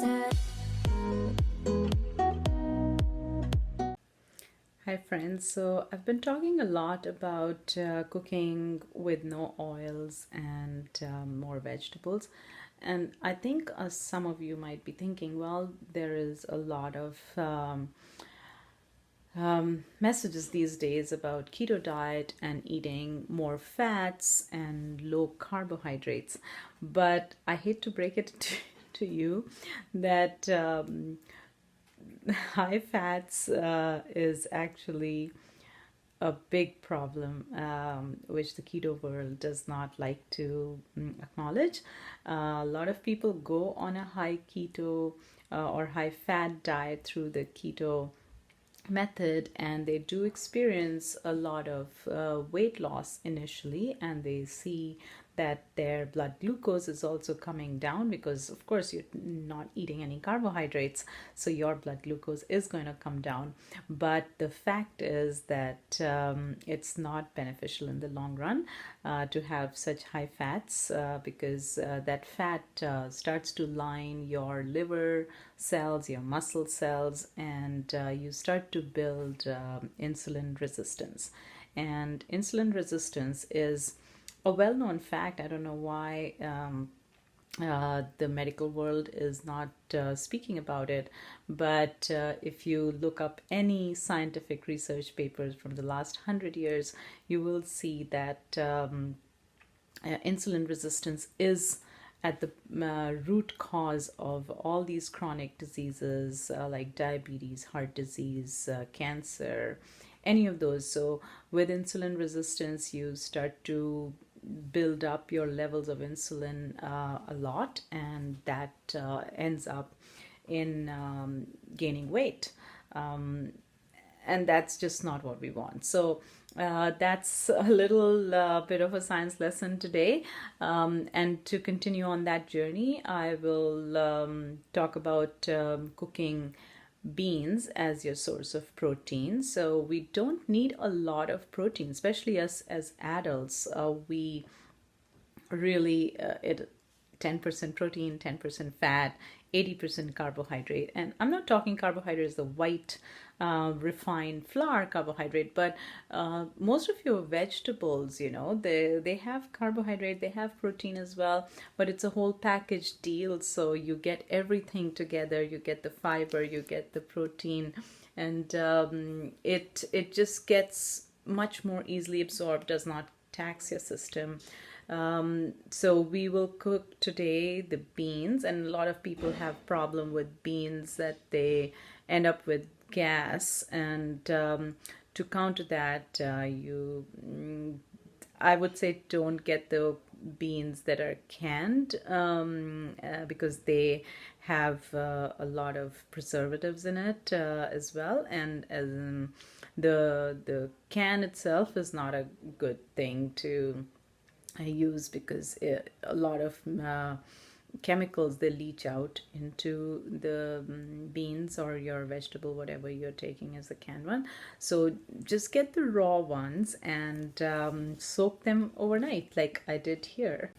Hi friends, so I've been talking a lot about cooking with no oils and more vegetables, and I think some of you might be thinking, well, there is a lot of messages these days about keto diet and eating more fats and low carbohydrates, but I hate to break it to you that high fats is actually a big problem, which the keto world does not like to acknowledge. A lot of people go on a high keto or high fat diet through the keto method, and they do experience a lot of weight loss initially, and they see that their blood glucose is also coming down because of course you're not eating any carbohydrates, so your blood glucose is going to come down. But the fact is that it's not beneficial in the long run to have such high fats because that fat starts to line your liver cells, your muscle cells, and you start to build insulin resistance. And insulin resistance is a well-known fact. I don't know why the medical world is not speaking about it, but if you look up any scientific research papers from the last 100 years, you will see that insulin resistance is at the root cause of all these chronic diseases like diabetes, heart disease, cancer, any of those. So with insulin resistance, you start to build up your levels of insulin a lot, and that ends up in gaining weight. And that's just not what we want. So that's a little bit of a science lesson today. And to continue on that journey, I will talk about cooking beans as your source of protein. So we don't need a lot of protein, especially us as adults. We really 10% protein, 10% fat, 80% carbohydrate. And I'm not talking carbohydrates, the white refined flour carbohydrate, but most of your vegetables, they have carbohydrate, they have protein as well, but it's a whole package deal. So you get everything together. You get the fiber, you get the protein, and it just gets much more easily absorbed, does not tax your system. So we will cook today the beans, and a lot of people have problem with beans that they end up with gas, and to counter that, I would say don't get the beans that are canned because they have a lot of preservatives in it as well, and the can itself is not a good thing to use because a lot of chemicals, they leach out into the beans or your vegetable, whatever you're taking as a canned one. So just get the raw ones and soak them overnight like I did here.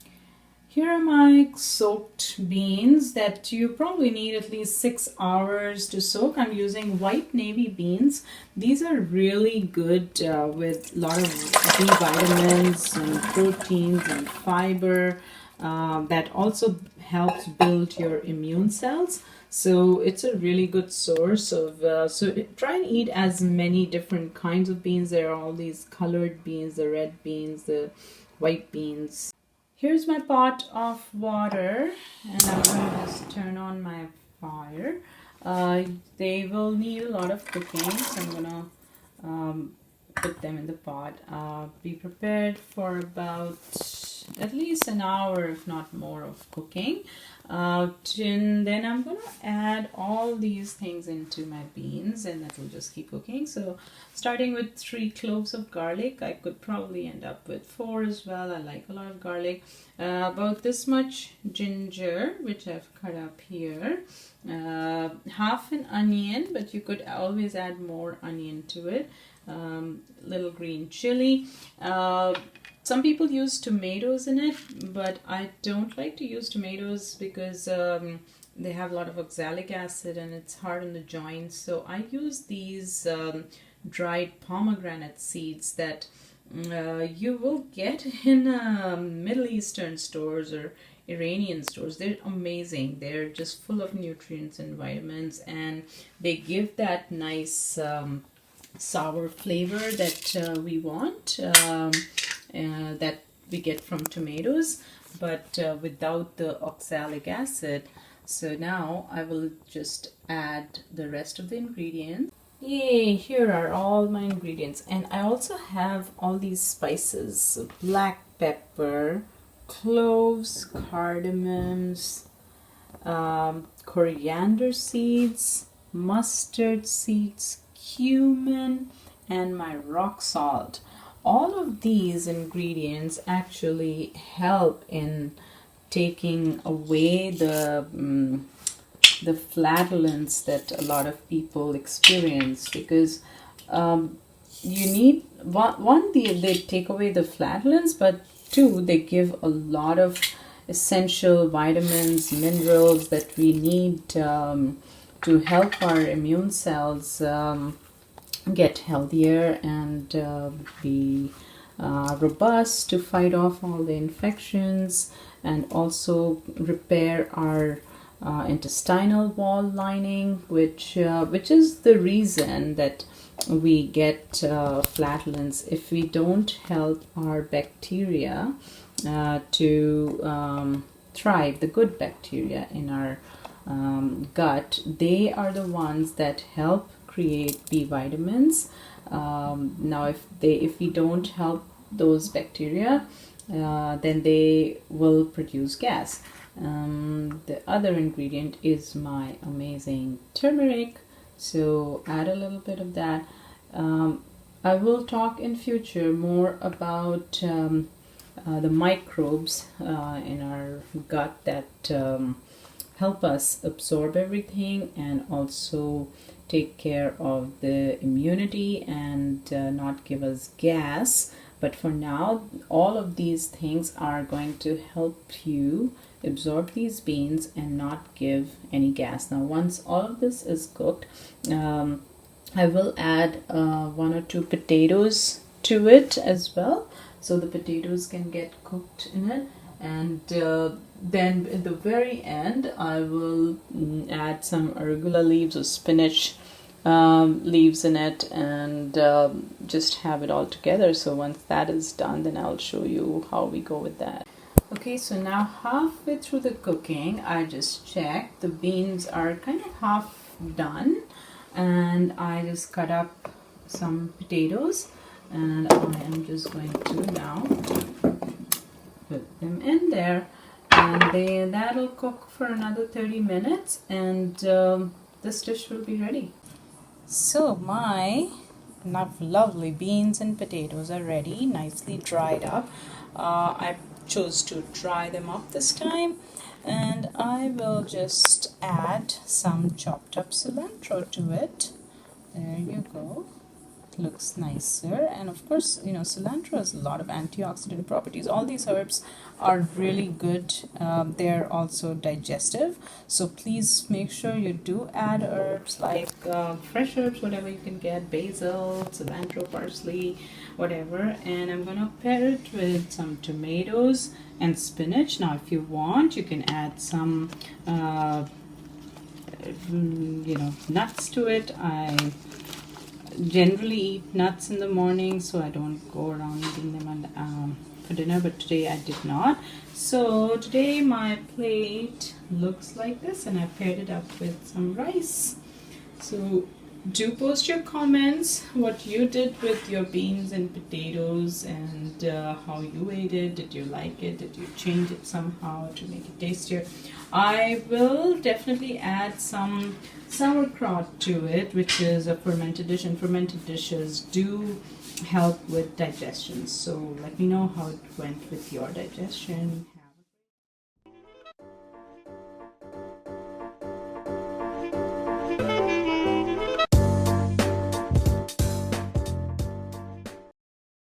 Here are my soaked beans that you probably need at least 6 hours to soak. I'm using white navy beans. These are really good with a lot of B vitamins and proteins and fiber that also helps build your immune cells. So it's a really good source of, so try and eat as many different kinds of beans. There are all these colored beans, the red beans, the white beans. Here's my pot of water, and I'm going to just turn on my fire. They will need a lot of cooking, so I'm going to put them in the pot. Be prepared for about at least an hour, if not more, of cooking. And then I'm going to add all these things into my beans, and that will just keep cooking. So starting with 3 cloves of garlic. I could probably end up with 4 as well. I like a lot of garlic. About this much ginger, which I've cut up here. Half an onion, but you could always add more onion to it. Little green chili. Some people use tomatoes in it, but I don't like to use tomatoes because they have a lot of oxalic acid and it's hard on the joints. So I use these dried pomegranate seeds that you will get in Middle Eastern stores or Iranian stores. They're amazing. They're just full of nutrients and vitamins, and they give that nice sour flavor that we want, that we get from tomatoes, but without the oxalic acid. So now I will just add the rest of the ingredients. Yay, here are all my ingredients. And I also have all these spices: so black pepper, cloves, cardamoms, coriander seeds, mustard seeds, cumin, and my rock salt. All of these ingredients actually help in taking away the flatulence that a lot of people experience, because you need one, they take away the flatulence, but two, they give a lot of essential vitamins, minerals that we need to help our immune cells get healthier and be robust to fight off all the infections, and also repair our intestinal wall lining, which is the reason that we get flatulence. If we don't help our bacteria to thrive, the good bacteria in our gut, they are the ones that help create B vitamins. Now if we don't help those bacteria, then they will produce gas. The other ingredient is my amazing turmeric, so add a little bit of that. I will talk in future more about the microbes in our gut that help us absorb everything and also take care of the immunity and not give us gas. But for now, all of these things are going to help you absorb these beans and not give any gas. Now, once all of this is cooked, I will add 1 or 2 potatoes to it as well, so the potatoes can get cooked in it. And then at the very end, I will add some arugula leaves or spinach leaves in it, and just have it all together. So once that is done, then I'll show you how we go with that. Okay, so now halfway through the cooking, I just checked. The beans are kind of half done, and I just cut up some potatoes, and I am just going to now put them in there, and that'll cook for another 30 minutes, and this dish will be ready. So my lovely beans and potatoes are ready, nicely dried up. I chose to dry them up this time, and I will just add some chopped up cilantro to it. There you go. Looks nicer. And of course, cilantro has a lot of antioxidant properties. All these herbs are really good. They're also digestive, so please make sure you do add herbs like fresh herbs, whatever you can get: basil, cilantro, parsley, whatever. And I'm gonna pair it with some tomatoes and spinach. Now if you want, you can add some nuts to it. I generally eat nuts in the morning, so I don't go around eating them for dinner, but today I did not. So today my plate looks like this, and I paired it up with some rice. So do post your comments what you did with your beans and potatoes, and how you ate it. Did you like it? Did you change it somehow to make it tastier? I will definitely add some sauerkraut to it, which is a fermented dish, and fermented dishes do help with digestion. So let me know how it went with your digestion.